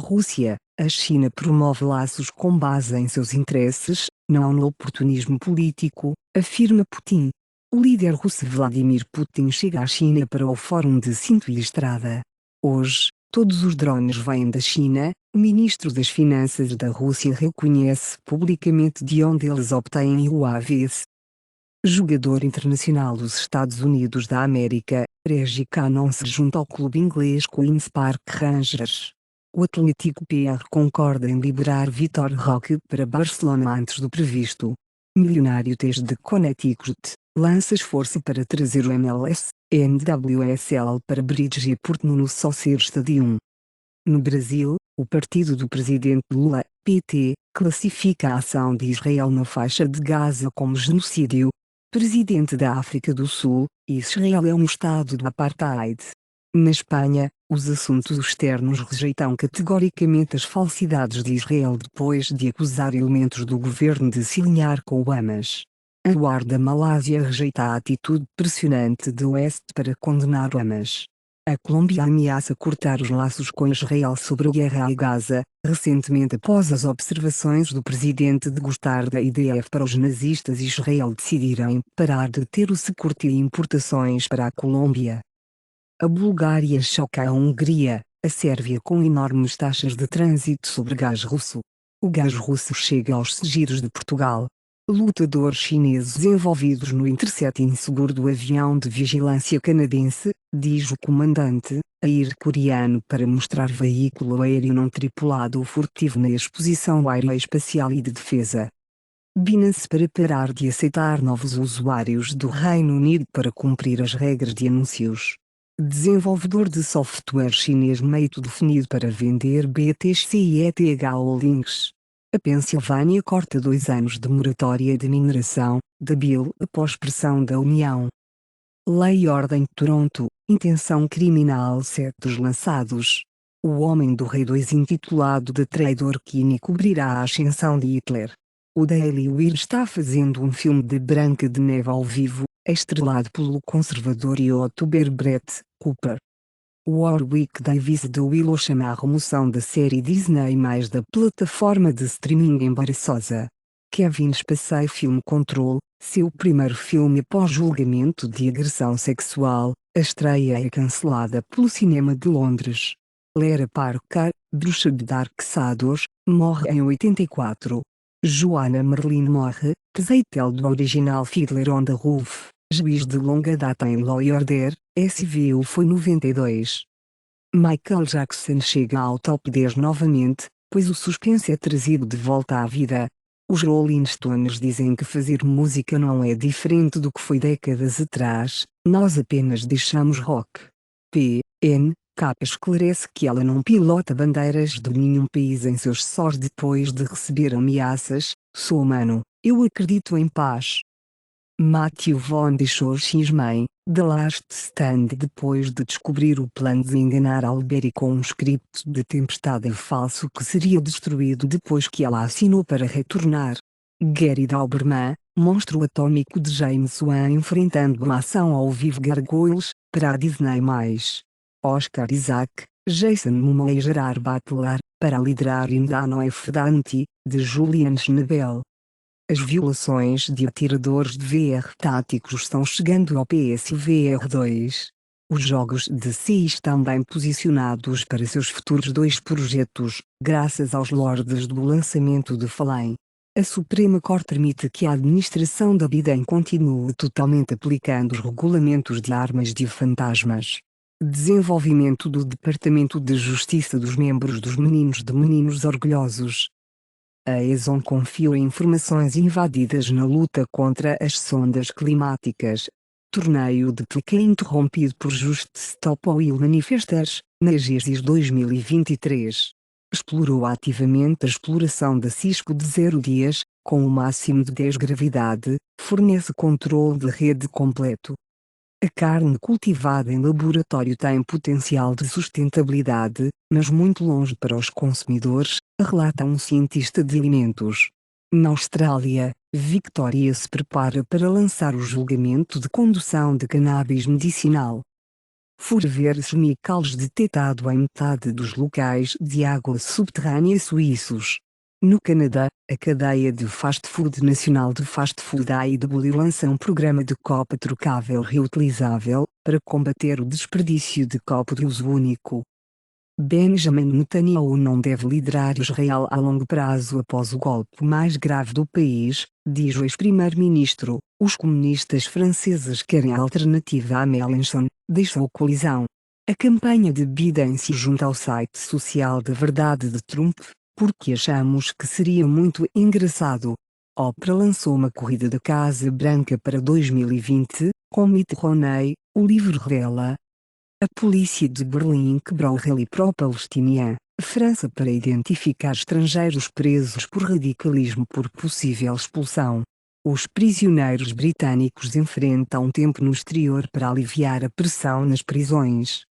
Rússia, a China promove laços com base em seus interesses, não no oportunismo político, afirma Putin. O líder russo Vladimir Putin chega à China para o Fórum de Cinto e Estrada. Hoje, todos os drones vêm da China. O ministro das Finanças da Rússia reconhece publicamente de onde eles obtêm UAVs. Jogador internacional dos Estados Unidos da América, Reggie Cannon se junta ao clube inglês Queen's Park Rangers. O Atlético PR concorda em liberar Vitor Roque para Barcelona antes do previsto. Milionário Tês de Connecticut lança esforço para trazer o MLS, NWSL para Bridgeport no Soccer Stadium. No Brasil, o partido do presidente Lula, PT, classifica a ação de Israel na faixa de Gaza como genocídio. Presidente da África do Sul, Israel é um estado do apartheid. Na Espanha, os assuntos externos rejeitam categoricamente as falsidades de Israel depois de acusar elementos do governo de se alinhar com o Hamas. A Guarda Malásia rejeita a atitude pressionante do Oeste para condenar o Hamas. A Colômbia ameaça cortar os laços com Israel sobre a guerra a Gaza, recentemente após as observações do presidente de gostar da IDF para os nazistas. Israel decidirem parar de ter o security e importações para a Colômbia. A Bulgária choca a Hungria, a Sérvia com enormes taxas de trânsito sobre gás russo. O gás russo chega aos Segiros de Portugal. Lutadores chineses envolvidos no intercept inseguro do avião de vigilância canadense, diz o comandante, aerocoreano para mostrar veículo aéreo não tripulado furtivo na Exposição Aeroespacial e de Defesa. Binance para parar de aceitar novos usuários do Reino Unido para cumprir as regras de anúncios. Desenvolvedor de software chinês Meito definido para vender BTC e ETH Holdings. A Pensilvânia corta 2 anos de moratória de mineração, da Bill após pressão da União. Lei e Ordem de Toronto, intenção criminal 7 dos lançados. O Homem do Rei 2 intitulado de traidor Kini cobrirá a ascensão de Hitler. O Daily Wire está fazendo um filme de Branca de Neve ao vivo, estrelado pelo conservador e youtuber Brett Cooper. Warwick Davis de Willow chama a remoção da série Disney+ da plataforma de streaming embaraçosa. Kevin Spacey Film Control, seu primeiro filme após julgamento de agressão sexual, a estreia é cancelada pelo Cinema de Londres. Lara Parker, bruxa de Darksados, morre em 84. Joanna Merlin morre, Zeitel do original Fiddler on the Roof, juiz de longa data em Law e Order, SVU foi 92. Michael Jackson chega ao top 10 novamente, pois o suspense é trazido de volta à vida. Os Rolling Stones dizem que fazer música não é diferente do que foi décadas atrás, nós apenas deixamos rock. P.N. K esclarece que ela não pilota bandeiras de nenhum país em seus sós depois de receber ameaças. Sou humano, eu acredito em paz. Matthew Vaughn deixou X-Men, The Last Stand depois de descobrir o plano de enganar Alberi com um script de Tempestade falso que seria destruído depois que ela assinou para retornar. Gary Dauberman, monstro atômico de James Wan enfrentando uma ação ao vivo Gargoyles, para a Disney+. Oscar Isaac, Jason Momoa e Gerard Butler, para liderar In the Knife Dante, de Julian Schnabel. As violações de atiradores de VR táticos estão chegando ao PSVR 2. Os jogos de si estão bem posicionados para seus futuros 2 projetos, graças aos lords do lançamento de Fallen. A Suprema Corte permite que a administração da Biden continue totalmente aplicando os regulamentos de armas de fantasmas. Desenvolvimento do Departamento de Justiça dos membros dos Meninos Orgulhosos. A Exxon confiou em informações invadidas na luta contra as sondas climáticas. Torneio de Tekken interrompido por Just Stop Oil Manifesters, na GESIS 2023. Explorou ativamente a exploração da Cisco de 0 dias, com o máximo de 10 gravidade, fornece controle de rede completo. A carne cultivada em laboratório tem potencial de sustentabilidade, mas muito longe para os consumidores, relata um cientista de alimentos. Na Austrália, Victoria se prepara para lançar o julgamento de condução de cannabis medicinal. Ferver chemicals detectado em metade dos locais de água subterrânea suíços. No Canadá, a cadeia de fast food nacional de fast food AEW lança um programa de copa trocável reutilizável, para combater o desperdício de copo de uso único. Benjamin Netanyahu não deve liderar Israel a longo prazo após o golpe mais grave do país, diz o ex-primeiro-ministro. Os comunistas franceses querem a alternativa a Mélenchon, deixou a coalizão. A campanha de Biden se junta ao site social da verdade de Trump, porque achamos que seria muito engraçado. Oprah lançou uma corrida da Casa Branca para 2020, com Mitt Romney. O livro revela. A polícia de Berlim quebrou o rally pró-palestiniano, França para identificar estrangeiros presos por radicalismo por possível expulsão. Os prisioneiros britânicos enfrentam tempo no exterior para aliviar a pressão nas prisões.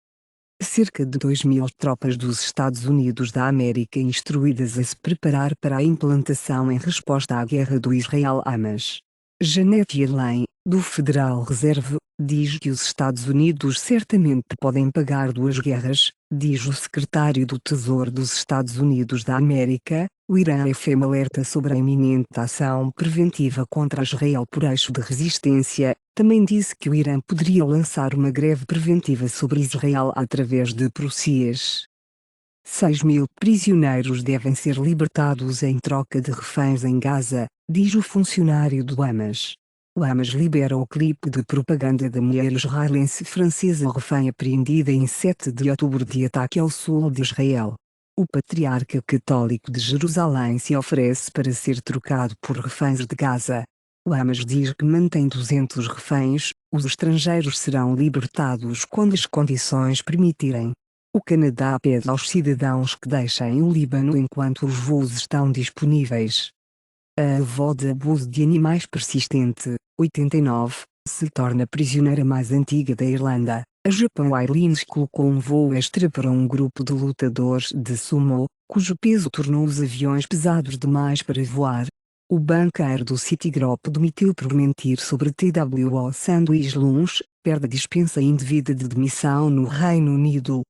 Cerca de 2.000 tropas dos Estados Unidos da América instruídas a se preparar para a implantação em resposta à guerra do Israel-Hamas. Janet Yellen, do Federal Reserve, diz que os Estados Unidos certamente podem pagar duas guerras, diz o secretário do Tesouro dos Estados Unidos da América. O Irã FM alerta sobre a iminente ação preventiva contra Israel por eixo de resistência. Também disse que o Irã poderia lançar uma greve preventiva sobre Israel através de processos. 6.000 prisioneiros devem ser libertados em troca de reféns em Gaza, diz o funcionário do Hamas. O Hamas libera o clipe de propaganda da mulher israelense francesa refém apreendida em 7 de outubro de ataque ao sul de Israel. O patriarca católico de Jerusalém se oferece para ser trocado por reféns de Gaza. O Hamas diz que mantém 200 reféns, os estrangeiros serão libertados quando as condições permitirem. O Canadá pede aos cidadãos que deixem o Líbano enquanto os voos estão disponíveis. A avó de abuso de animais persistente, 89, se torna prisioneira mais antiga da Irlanda. A Japan Airlines colocou um voo extra para um grupo de lutadores de sumo, cujo peso tornou os aviões pesados demais para voar. O banqueiro do Citigroup demitiu por mentir sobre TWO Sandwich Lunch, perde a dispensa indevida de demissão no Reino Unido.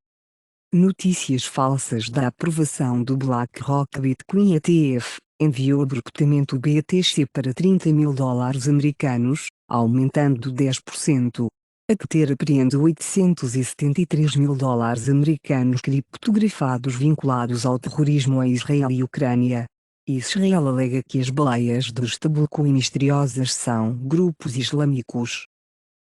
Notícias falsas da aprovação do BlackRock Bitcoin ETF, enviou abruptamente o BTC para $30.000 americanos, aumentando 10%. A Tether apreende $873.000 americanos criptografados vinculados ao terrorismo em Israel e Ucrânia. Israel alega que as baleias do stablecoin misteriosas são grupos islâmicos.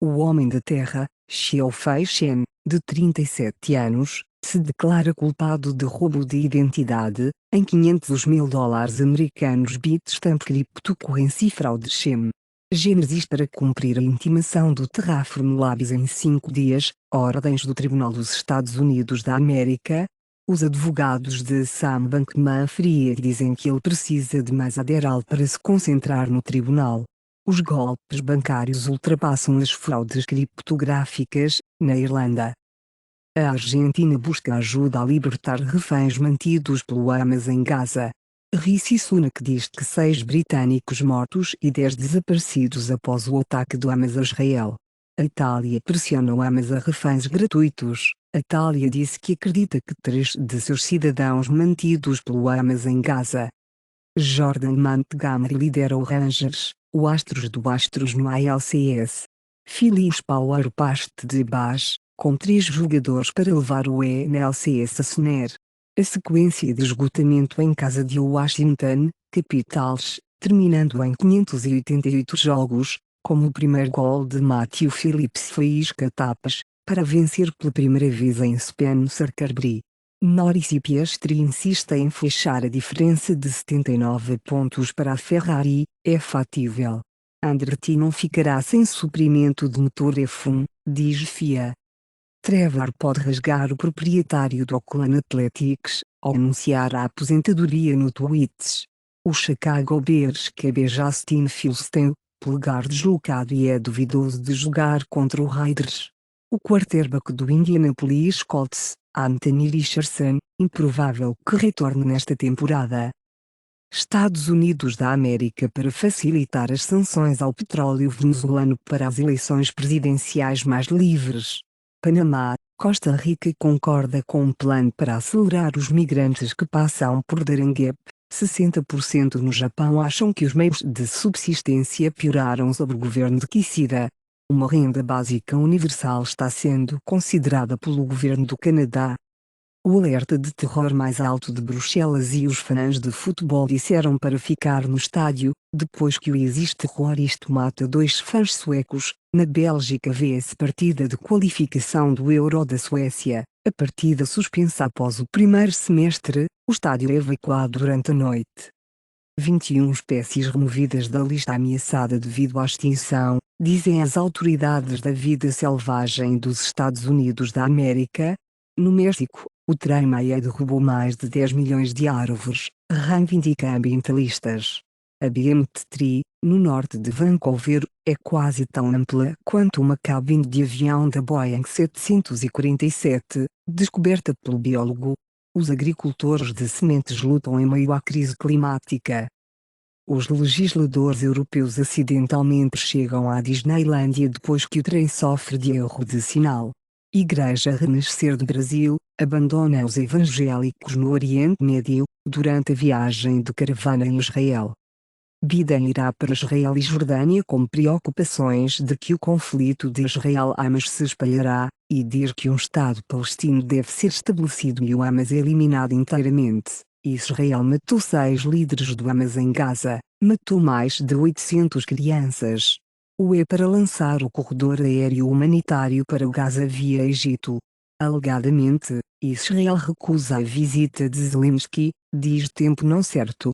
O homem da Terra, Xiao Fei-Shen, de 37 anos, se declara culpado de roubo de identidade, em $500.000 americanos Bitstamp Cryptocurrency Fraud Scheme. Genesis para cumprir a intimação do Terraform Labs em 5 dias, ordens do Tribunal dos Estados Unidos da América. Os advogados de Sam Bankman-Fried dizem que ele precisa de mais Adderall para se concentrar no tribunal. Os golpes bancários ultrapassam as fraudes criptográficas, na Irlanda. A Argentina busca ajuda a libertar reféns mantidos pelo Hamas em Gaza. Rishi Sunak diz que 6 britânicos mortos e 10 desaparecidos após o ataque do Hamas a Israel. A Itália pressiona o Hamas a reféns gratuitos. A Itália disse que acredita que 3 de seus cidadãos mantidos pelo Hamas em Gaza. Jordan Montgomery lidera o Rangers, o Astros do Astros no ALCS. Phillies Power Paste de Bass, com 3 jogadores para levar o NLCS a Sonner. A sequência de esgotamento em casa de Washington, Capitals, terminando em 588 jogos, como o primeiro gol de Matthew Phillips foi isca-tapas, para vencer pela primeira vez em Spencer Carberry. Norris e Piastri insistem em fechar a diferença de 79 pontos para a Ferrari, é fatível. Andretti não ficará sem suprimento de motor F1, diz FIA. Trevor pode rasgar o proprietário do Oakland Athletics, ao anunciar a aposentadoria no tweets. O Chicago Bears QB Justin Fields tem o polegar deslocado e é duvidoso de jogar contra o Raiders. O quarterback do Indianapolis Colts, Anthony Richardson, improvável que retorne nesta temporada. Estados Unidos da América para facilitar as sanções ao petróleo venezuelano para as eleições presidenciais mais livres. Panamá, Costa Rica concorda com um plano para acelerar os migrantes que passam por Darangap. 60% no Japão acham que os meios de subsistência pioraram sob o governo de Kishida. Uma renda básica universal está sendo considerada pelo governo do Canadá. O alerta de terror mais alto de Bruxelas e os fãs de futebol disseram para ficar no estádio, depois que o ex-terrorista mata dois fãs suecos. Na Bélgica vê-se partida de qualificação do Euro da Suécia, a partida suspensa após o primeiro semestre, o estádio é evacuado durante a noite. 21 espécies removidas da lista ameaçada devido à extinção, dizem as autoridades da vida selvagem dos Estados Unidos da América. No México, o Tren Maya derrubou mais de 10 milhões de árvores, reivindica ambientalistas. A BMT Tree, no norte de Vancouver, é quase tão ampla quanto uma cabine de avião da Boeing 747, descoberta pelo biólogo. Os agricultores de sementes lutam em meio à crise climática. Os legisladores europeus acidentalmente chegam à Disneylândia depois que o trem sofre de erro de sinal. Igreja Renascer do Brasil abandona os evangélicos no Oriente Médio, durante a viagem de caravana em Israel. Biden irá para Israel e Jordânia com preocupações de que o conflito de Israel-Hamas se espalhará, e diz que um Estado palestino deve ser estabelecido e o Hamas eliminado inteiramente. Israel matou 6 líderes do Hamas em Gaza, matou mais de 800 crianças. UE para lançar o corredor aéreo humanitário para Gaza via Egito. Alegadamente, Israel recusa a visita de Zelensky, diz tempo não certo.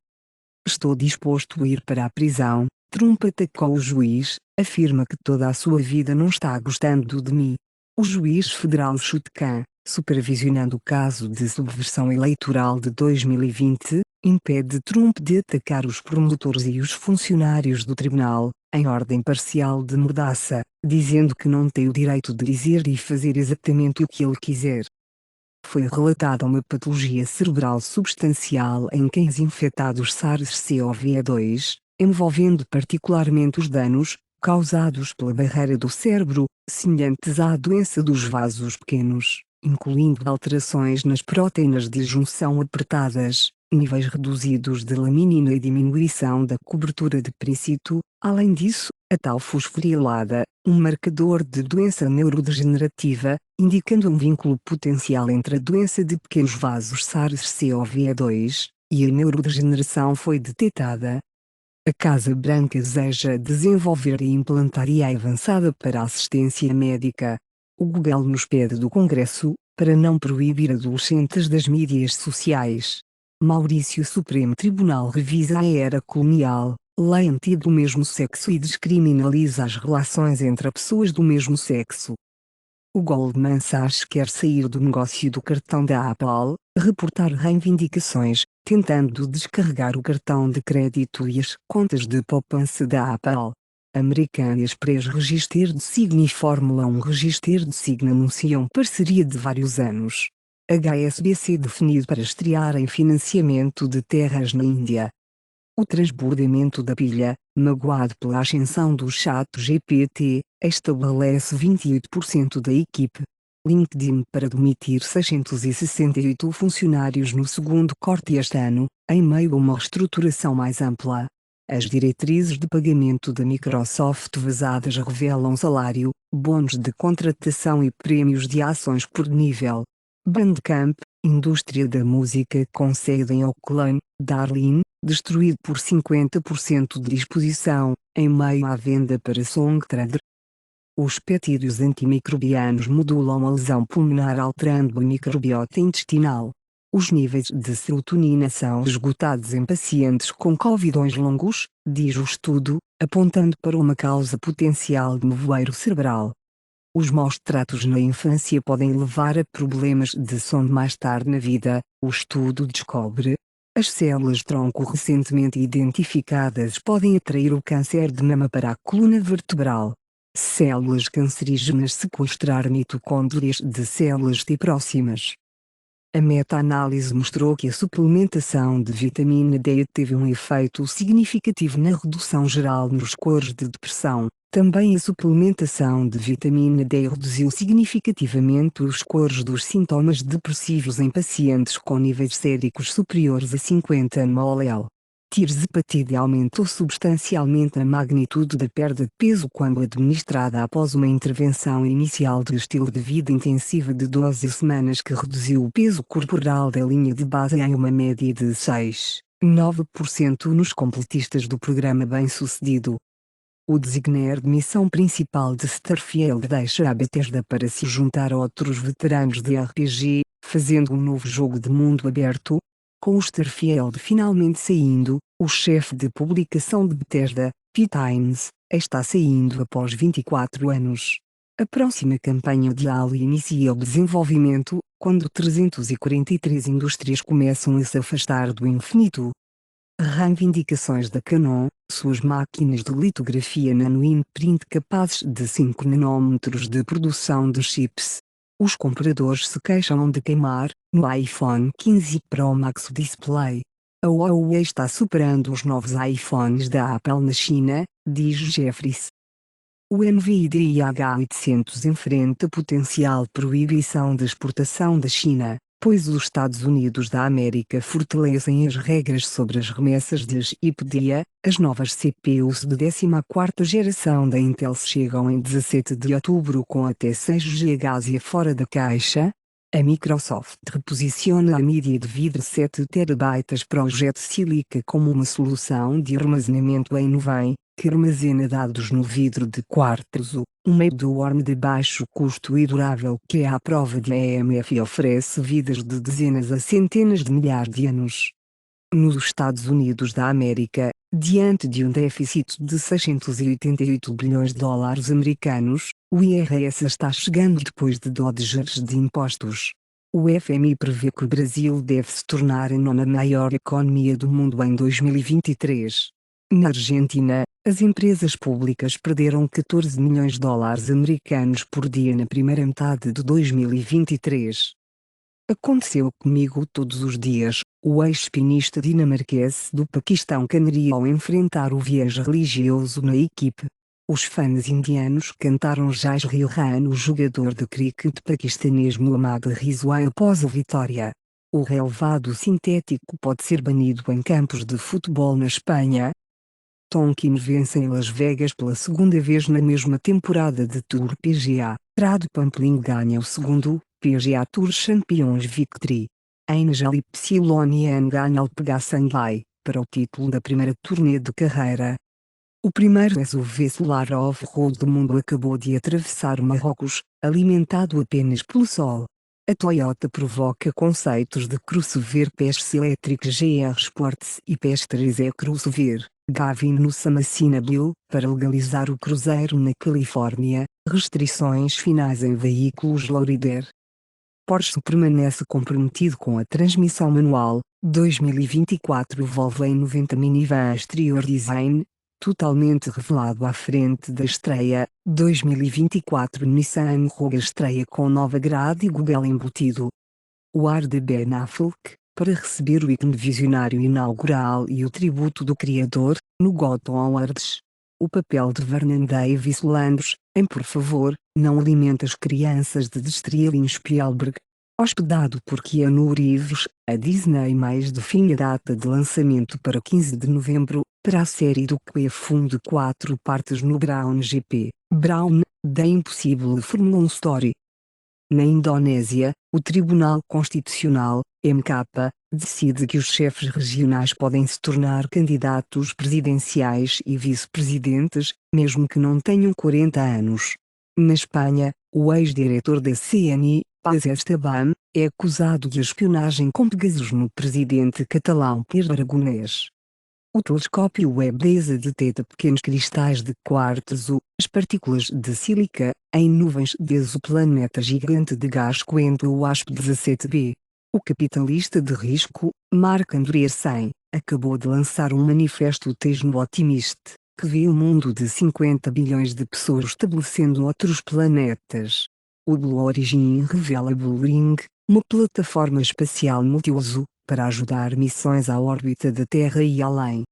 Estou disposto a ir para a prisão, Trump atacou o juiz, afirma que toda a sua vida não está gostando de mim. O juiz federal Chutkan, supervisionando o caso de subversão eleitoral de 2020, impede Trump de atacar os promotores e os funcionários do tribunal, em ordem parcial de mordaça, dizendo que não tem o direito de dizer e fazer exatamente o que ele quiser. Foi relatada uma patologia cerebral substancial em cães infectados SARS-CoV-2, envolvendo particularmente os danos, causados pela barreira do cérebro, semelhantes à doença dos vasos pequenos, incluindo alterações nas proteínas de junção apertadas, níveis reduzidos de laminina e diminuição da cobertura de pericito. Além disso, a tal fosforilada, um marcador de doença neurodegenerativa, indicando um vínculo potencial entre a doença de pequenos vasos SARS-CoV-2 e a neurodegeneração foi detectada. A Casa Branca deseja desenvolver e implantar IA avançada para assistência médica. O Google nos pede do Congresso, para não proibir adolescentes das mídias sociais. Maurício Supremo Tribunal revisa a era colonial, lei anti-do mesmo sexo e descriminaliza as relações entre pessoas do mesmo sexo. O Goldman Sachs quer sair do negócio do cartão da Apple, reportar reivindicações, tentando descarregar o cartão de crédito e as contas de poupança da Apple. American Express Register de Signa e Fórmula 1 Register de Signa anunciam parceria de vários anos. HSBC definido para estrear em financiamento de terras na Índia. O transbordamento da pilha, magoado pela ascensão do ChatGPT, estabelece 28% da equipe. LinkedIn para demitir 668 funcionários no segundo corte este ano, em meio a uma reestruturação mais ampla. As diretrizes de pagamento da Microsoft vazadas revelam salário, bônus de contratação e prêmios de ações por nível. Bandcamp, indústria da música com sede em Auckland, Darwin, destruído por 50% de disposição, em meio à venda para Songtradr. Os peptídeos antimicrobianos modulam a lesão pulmonar alterando a microbiota intestinal. Os níveis de serotonina são esgotados em pacientes com covidões longos, diz o estudo, apontando para uma causa potencial de nevoeiro cerebral. Os maus tratos na infância podem levar a problemas de sono mais tarde na vida, o estudo descobre. As células-tronco recentemente identificadas podem atrair o câncer de mama para a coluna vertebral. Células cancerígenas sequestrar mitocôndrias de células T próximas. A meta-análise mostrou que a suplementação de vitamina D teve um efeito significativo na redução geral nos scores de depressão, Também a suplementação de vitamina D reduziu significativamente os scores dos sintomas depressivos em pacientes com níveis séricos superiores a 50 mol. Tirzepatide aumentou substancialmente a magnitude da perda de peso quando administrada após uma intervenção inicial de estilo de vida intensiva de 12 semanas que reduziu o peso corporal da linha de base em uma média de 6,9% nos completistas do programa bem-sucedido. O designer de missão principal de Starfield deixa a Bethesda para se juntar a outros veteranos de RPG, fazendo um novo jogo de mundo aberto. Com o Starfield finalmente saindo, o chefe de publicação de Bethesda, Pete Hines, está saindo após 24 anos. A próxima campanha de Halo inicia o desenvolvimento, quando 343 indústrias começam a se afastar do infinito. Reivindicações da Canon, suas máquinas de litografia nano-imprint capazes de 5 nanômetros de produção de chips. Os compradores se queixam de queimar, no iPhone 15 Pro Max o display. A Huawei está superando os novos iPhones da Apple na China, diz Jeffries. O NVIDIA H800 enfrenta potencial proibição de exportação da China, pois os Estados Unidos da América fortalecem as regras sobre as remessas de NVIDIA. As novas CPUs de 14ª geração da Intel chegam em 17 de outubro com até 6 GB fora da caixa. A Microsoft reposiciona a mídia de vidro 7 TB Project Silica como uma solução de armazenamento em nuvem, que armazena dados no vidro de quartzo, um meio de worm de baixo custo e durável que é à prova de EMF e oferece vidas de dezenas a centenas de milhares de anos. Nos Estados Unidos da América, diante de um déficit de 688 bilhões de dólares americanos, o IRS está chegando depois de dodgers de impostos. O FMI prevê que o Brasil deve se tornar a nona maior economia do mundo em 2023. Na Argentina, as empresas públicas perderam 14 milhões de dólares americanos por dia na primeira metade de 2023. Aconteceu comigo todos os dias, o ex-pinista dinamarquês do Paquistão canaria ao enfrentar o viés religioso na equipe. Os fãs indianos cantaram Jai Shri Ram, o jogador de cricket paquistanês Muhammad Rizwan após a vitória. O relevado sintético pode ser banido em campos de futebol na Espanha. Tonkin vence em Las Vegas pela segunda vez na mesma temporada de Tour PGA. Trad Pampling ganha o segundo PGA Tour Champions Victory. Angel Ypsilon ganha o Pega Shanghai, para o título da primeira turnê de carreira. O primeiro SUV solar off-road do mundo acabou de atravessar o Marrocos, alimentado apenas pelo sol. A Toyota provoca conceitos de crossover PHEV elétrico GR Sports e PHEV crossover. Gavin Newsom assina bill para legalizar o cruzeiro na Califórnia, restrições finais em veículos lowrider. Porsche permanece comprometido com a transmissão manual. 2024 Volvo E90 Minivan exterior design, totalmente revelado à frente da estreia. 2024 Nissan Rogue estreia com nova grade e Google embutido. O ar de Ben Affleck, para receber o ícone visionário inaugural e o tributo do criador, no Gotham Awards. O papel de Vernon Davis Landos, em Por favor, não alimenta as crianças de Sterling Spielberg. Hospedado por Keanu Reeves, a Disney define a data de lançamento para 15 de novembro, para a série do Kung de 4 partes no Brown GP. Brown, The Impossible Fórmula 1 Story. Na Indonésia, o Tribunal Constitucional, MK, decide que os chefes regionais podem se tornar candidatos presidenciais e vice-presidentes, mesmo que não tenham 40 anos. Na Espanha, o ex-diretor da CNI, Paz Esteban, é acusado de espionagem com Pegasus no presidente catalão Pedro Aragonés. O telescópio Webb detecta pequenos cristais de quartzo, as partículas de sílica, em nuvens de exoplaneta gigante de gás coentro WASP-17b. O capitalista de risco, Marc Andreessen, acabou de lançar um manifesto techno-otimista, que vê o mundo de 50 bilhões de pessoas estabelecendo outros planetas. O Blue Origin revela Blue Ring, uma plataforma espacial multiuso, para ajudar missões à órbita da Terra e além.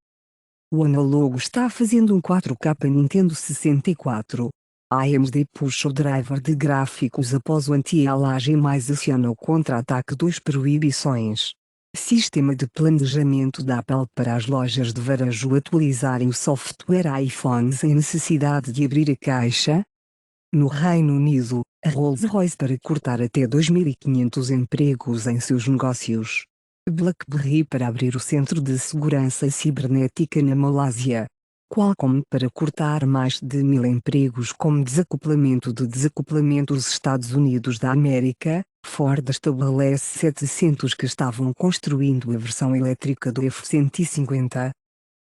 O análogo está fazendo um 4K Nintendo 64. AMD puxa o driver de gráficos após o anti-aliasing mais aciona o contra-ataque 2 proibições. Sistema de planejamento da Apple para as lojas de varejo atualizarem o software iPhone sem necessidade de abrir a caixa. No Reino Unido, a Rolls-Royce para cortar até 2.500 empregos em seus negócios. BlackBerry para abrir o Centro de Segurança Cibernética na Malásia. Qualcomm para cortar mais de 1.000 empregos como desacoplamento de desacoplamento. Os Estados Unidos da América, Ford estabelece 700 que estavam construindo a versão elétrica do F-150.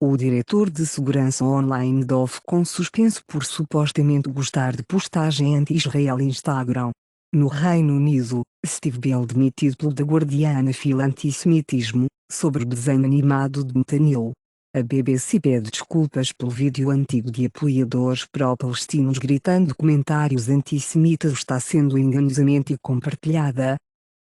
O diretor de segurança online da Ofcom suspenso por supostamente gostar de postagem anti-Israel Instagram. No Reino Unido, Steve Bell demitido pelo The Guardian afirma antissemitismo, sobre o desenho animado de Netanyahu. A BBC pede desculpas pelo vídeo antigo de apoiadores pró-palestinos gritando comentários antissemitas está sendo enganosamente compartilhada.